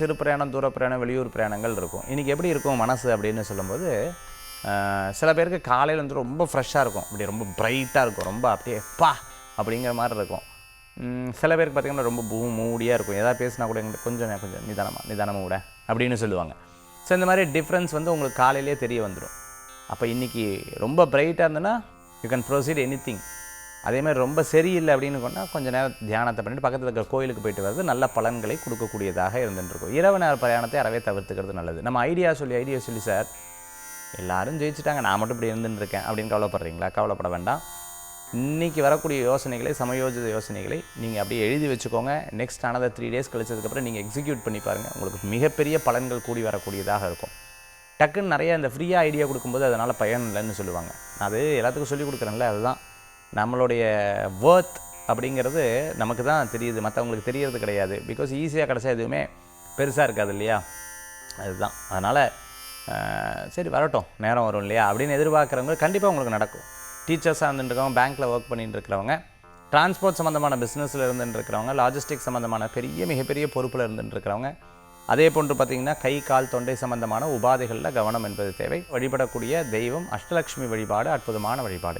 சிறு பிரயாணம், தூர பிரயாணம், வெளியூர் பிரயாணங்கள் இருக்கும். இன்றைக்கி எப்படி இருக்கும் மனசு அப்படின்னு சொல்லும்போது, சில பேருக்கு காலையில் வந்து ரொம்ப ஃப்ரெஷ்ஷாக இருக்கும். அப்படியே ரொம்ப பிரைட்டாக இருக்கும். ரொம்ப அப்படியே பா அப்படிங்கிற மாதிரி இருக்கும். சில பேருக்கு பார்த்திங்கன்னா ரொம்ப மூடியாக இருக்கும். எதாவது பேசினா கூட எங்களுக்கு கொஞ்சம் நிதானமாக விட அப்படின்னு சொல்லுவாங்க. ஸோ இந்த மாதிரி டிஃப்ரென்ஸ் வந்து உங்களுக்கு காலையிலே தெரிய வந்துடும். அப்போ இன்றைக்கி ரொம்ப பிரைட்டாக இருந்ததுன்னா யூ கேன் ப்ரொசீட் எனிதிங். அதேமாதிரி ரொம்ப சரியில்லை அப்படின்னு சொன்னால் கொஞ்சம் நேரம் தியானத்தை பண்ணிட்டு பக்கத்தில் இருக்கிற கோயிலுக்கு போயிட்டு வர்றது நல்ல பலன்களை கொடுக்கக்கூடியதாக இருந்துருக்கும். இரவு நேர பிரயாணத்தை அறவே தவிர்த்துக்கிறது நல்லது. நம்ம ஐடியா சொல்லி சார் எல்லாரும் ஜெயிச்சிட்டாங்க, நான் மட்டும் இப்படி இருந்துருக்கேன் அப்படின்னு கவலைப்படுறீங்களா? கவலைப்பட வேண்டாம். இன்றைக்கி வரக்கூடிய யோசனைகளை, சமயோஜித யோசனைகளை நீங்கள் அப்படியே எழுதி வச்சுக்கோங்க. நெக்ஸ்ட் another 3 days கழிச்சதுக்கப்புறம் நீங்கள் எக்ஸிக்யூட் பண்ணி பாருங்கள். உங்களுக்கு மிகப்பெரிய பலன்கள் கூடி வரக்கூடியதாக இருக்கும். டக்குன்னு நிறைய இந்த ஃப்ரீயாக ஐடியா கொடுக்கும்போது அதனால் பயன் இல்லைன்னு சொல்லுவாங்க. அது எல்லாத்துக்கும் சொல்லிக் கொடுக்குறேன்ல, அதுதான் நம்மளுடைய வர்த் அப்படிங்கிறது நமக்கு தான் தெரியுது, மற்றவங்களுக்கு தெரியறது கிடையாது. பிகாஸ் ஈஸியாக கிடச்சா எதுவுமே பெருசாக இருக்காது இல்லையா? அதுதான். அதனால் சரி வரட்டும், நேரம் வரும் இல்லையா அப்படின்னு எதிர்பார்க்குறவங்க கண்டிப்பாக உங்களுக்கு நடக்கும். டீச்சர்ஸாக இருந்துட்டுருக்கவங்க, பேங்க்கில் ஒர்க் பண்ணிட்டு இருக்கிறவங்க, டிரான்ஸ்போர்ட் சம்மந்தமான பிஸ்னஸில் இருந்துட்டுருக்கிறவங்க, லாஜிஸ்டிக் சம்மந்தமான மிகப்பெரிய பொறுப்பில் இருந்துட்டுருக்கிறவங்க, அதே போன்று பார்த்திங்கன்னா கை கால் தொண்டை சம்மந்தமான உபாதைகளில் கவனம் என்பது தேவை. வழிபடக்கூடிய தெய்வம் அஷ்டலக்ஷ்மி வழிபாடு அற்புதமான வழிபாடுங்க.